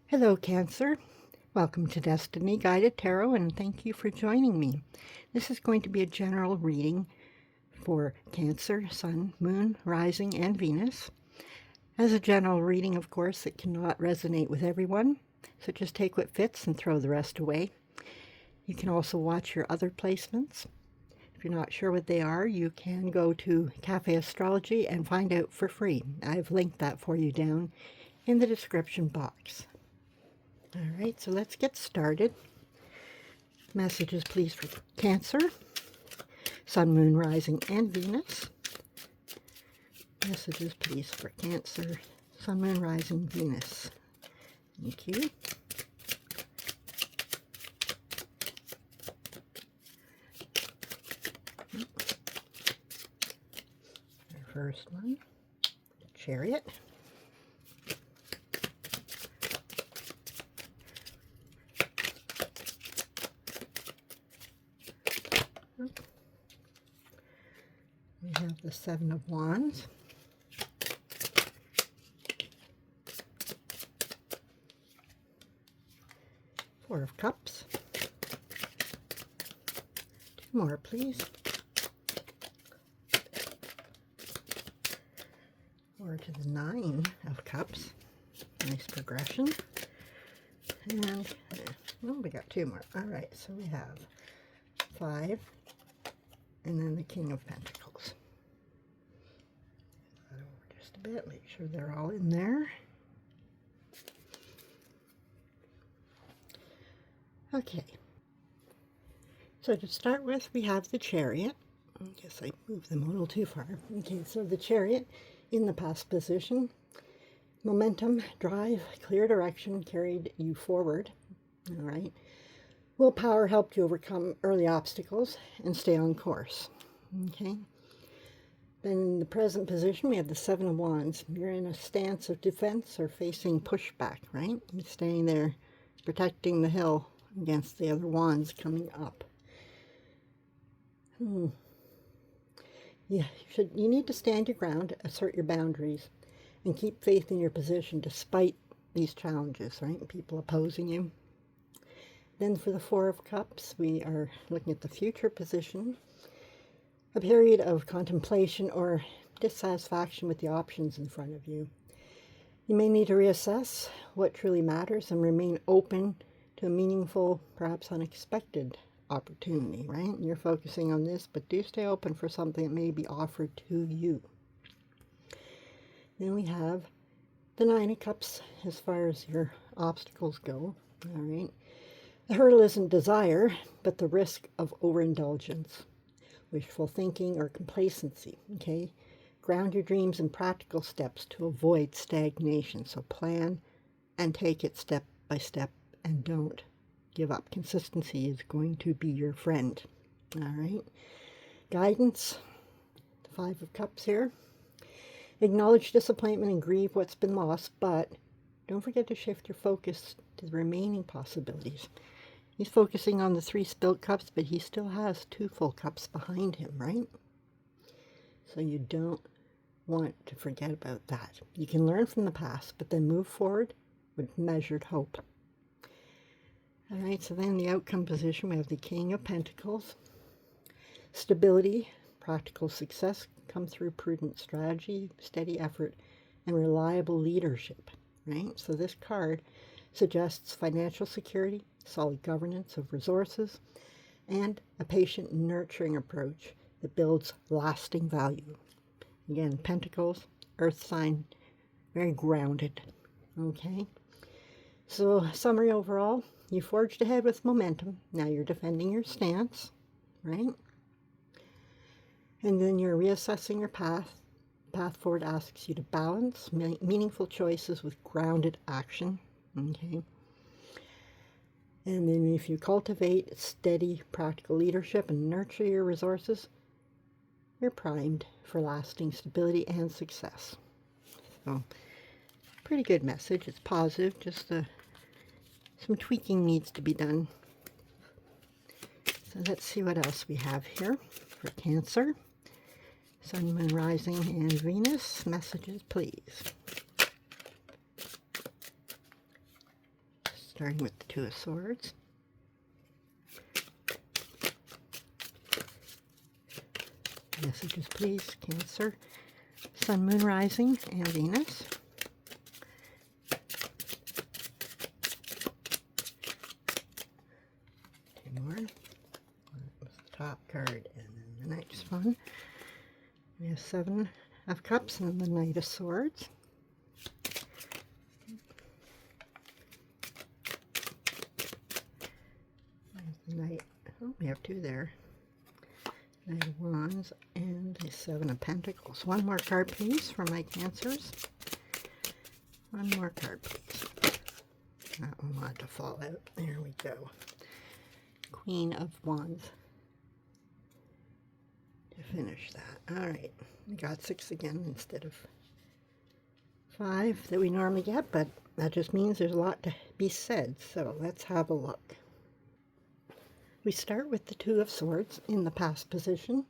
Hello, Cancer. Welcome to Destiny Guided Tarot, and thank you for joining me. This is going to be a general reading for Cancer, Sun, Moon, Rising, and Venus. As a general reading, of course, it cannot resonate with everyone, so just take what fits and throw the rest away. You can also watch your other placements. If you're not sure what they are, you can go to Cafe Astrology and find out for free. I've linked that for you down in the description box. All right, so let's get started. Messages, please, for Cancer, Sun, Moon, Rising, and Venus. Messages, please, for Cancer, Sun, Moon, Rising, Venus. Thank you. Our first one, Chariot. We have the Seven of Wands. Four of Cups. Two more, please. Or to the Nine of Cups. Nice progression. And we got two more. All right, so we have five, and then the King of Pentacles. That over just a bit. Make sure they're all in there. Okay. So to start with, we have the Chariot. I guess I moved them a little too far. Okay, so the Chariot in the past position. Momentum, drive, clear direction carried you forward. All right. Willpower helped you overcome early obstacles and stay on course. Okay. Then in the present position, we have the Seven of Wands. You're in a stance of defense or facing pushback, right? You're staying there, protecting the hill against the other wands coming up. Yeah, you need to stand your ground, assert your boundaries, and keep faith in your position despite these challenges, right? People opposing you. Then for the Four of Cups, we are looking at the future position, a period of contemplation or dissatisfaction with the options in front of you. You may need to reassess what truly matters and remain open to a meaningful, perhaps unexpected opportunity, right? You're focusing on this, but do stay open for something that may be offered to you. Then we have the Nine of Cups as far as your obstacles go, all right? The hurdle isn't desire, but the risk of overindulgence, wishful thinking, or complacency, okay? Ground your dreams in practical steps to avoid stagnation. So plan and take it step by step and don't give up. Consistency is going to be your friend, all right? Guidance, the Five of Cups here. Acknowledge disappointment and grieve what's been lost, but don't forget to shift your focus to the remaining possibilities. He's focusing on the three spilled cups, but he still has two full cups behind him, right? So you don't want to forget about that. You can learn from the past, but then move forward with measured hope. All right, so then the outcome position, we have the King of Pentacles. Stability, practical success come through prudent strategy, steady effort, and reliable leadership, right? So this card suggests financial security, solid governance of resources, and a patient, nurturing approach that builds lasting value. Again, Pentacles, Earth sign, very grounded, okay? So summary overall, you forged ahead with momentum. Now you're defending your stance, right? And then you're reassessing your path. Path forward asks you to balance meaningful choices with grounded action, okay? And then if you cultivate steady practical leadership and nurture your resources, you're primed for lasting stability and success. So, pretty good message. It's positive, just some tweaking needs to be done. So let's see what else we have here for Cancer. Sun, Moon, Rising, and Venus. Messages, please. starting with the Two of Swords. Messages, please, Cancer, Sun, Moon, Rising, and Venus. Two more. That was the top card, and then the next one. We have Seven of Cups and the Knight of Swords. There's the Knight. Oh, we have two there. Knight of Wands and the Seven of Pentacles. One more card, please, for my Cancers. One more card, please. That one wanted to fall out. There we go. Queen of Wands. To finish that. All right. We got 6 again instead of 5 that we normally get, but that just means there's a lot to be said. So let's have a look. We start with the Two of Swords in the past position.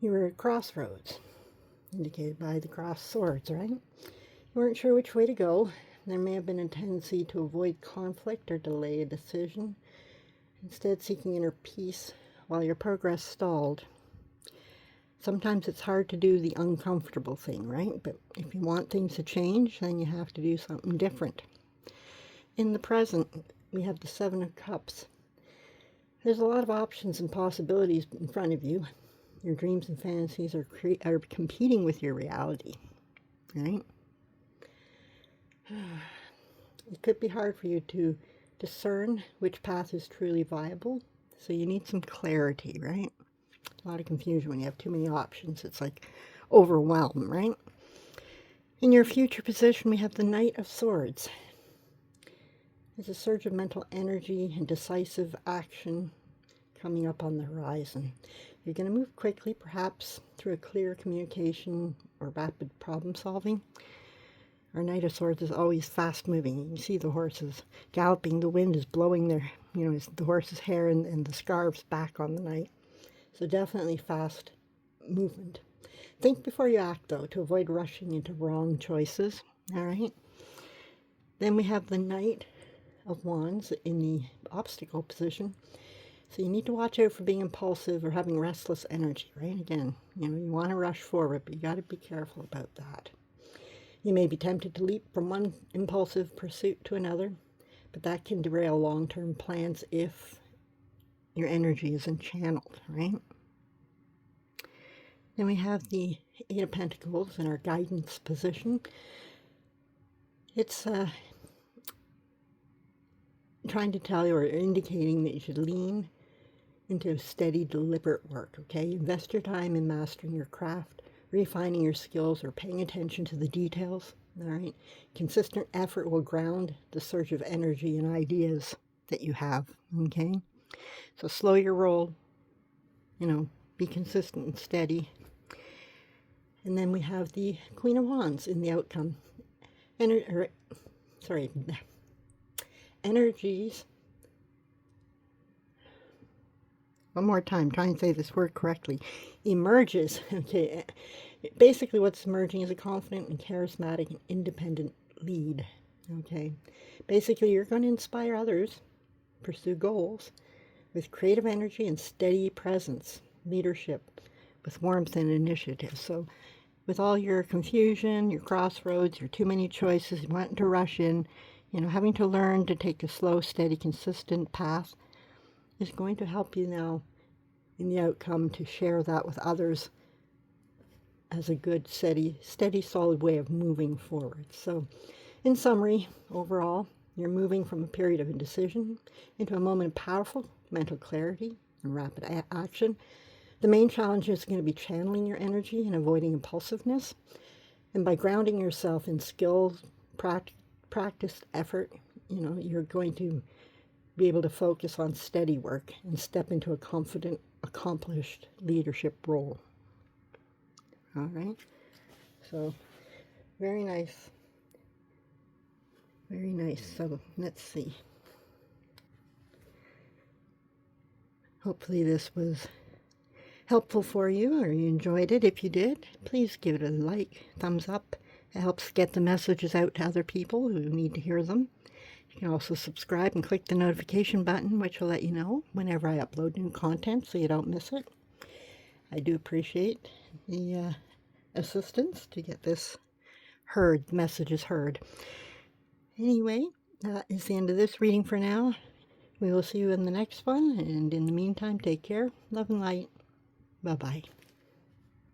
You were at crossroads, indicated by the crossed swords, right? You weren't sure which way to go. There may have been a tendency to avoid conflict or delay a decision, instead seeking inner peace while your progress stalled. Sometimes it's hard to do the uncomfortable thing, right? But if you want things to change, then you have to do something different. In the present, we have the Seven of Cups. There's a lot of options and possibilities in front of you. Your dreams and fantasies are competing with your reality, right? It could be hard for you to discern which path is truly viable, so you need some clarity, right? A lot of confusion when you have too many options. It's like overwhelm, right? In your future position, we have the Knight of Swords. There's a surge of mental energy and decisive action coming up on the horizon. You're going to move quickly, perhaps through a clear communication or rapid problem solving. Our Knight of Swords is always fast moving. You can see the horses galloping. The wind is blowing their, the horse's hair and the scarves back on the knight. So definitely fast movement. Think before you act, though, to avoid rushing into wrong choices. All right. Then we have the Knight of Wands in the obstacle position. So you need to watch out for being impulsive or having restless energy, right? Again, you want to rush forward, but you got to be careful about that. You may be tempted to leap from one impulsive pursuit to another, but that can derail long-term plans if your energy isn't channeled, right? Then we have the Eight of Pentacles in our guidance position. It's trying to tell you or indicating that you should lean into steady, deliberate work, okay? Invest your time in mastering your craft, refining your skills, or paying attention to the details, all right? Consistent effort will ground the surge of energy and ideas that you have, okay? So slow your roll, be consistent and steady. And then we have the Queen of Wands in the outcome. Energies. One more time, try and say this word correctly. Emerges. Okay. Basically, what's emerging is a confident and charismatic and independent lead. Okay. Basically, you're going to inspire others, pursue goals with creative energy and steady presence, leadership, with warmth and initiative. So with all your confusion, your crossroads, your too many choices, wanting to rush in, having to learn to take a slow, steady, consistent path is going to help you now in the outcome to share that with others as a good, steady, solid way of moving forward. So in summary, overall, you're moving from a period of indecision into a moment of powerful mental clarity and rapid action. The main challenge is going to be channeling your energy and avoiding impulsiveness. And by grounding yourself in skills, practiced effort, you're going to be able to focus on steady work and step into a confident, accomplished leadership role. All right. So very nice. Very nice. So let's see. Hopefully this was helpful for you or you enjoyed it. If you did, please give it a like, thumbs up, It helps get the messages out to other people who need to hear them. You can also subscribe and click the notification button, which will let you know whenever I upload new content so you don't miss it. I do appreciate the assistance to get this messages heard. Anyway, that is the end of this reading for now. We will see you in the next one, and in the meantime, take care, love and light. Bye-bye.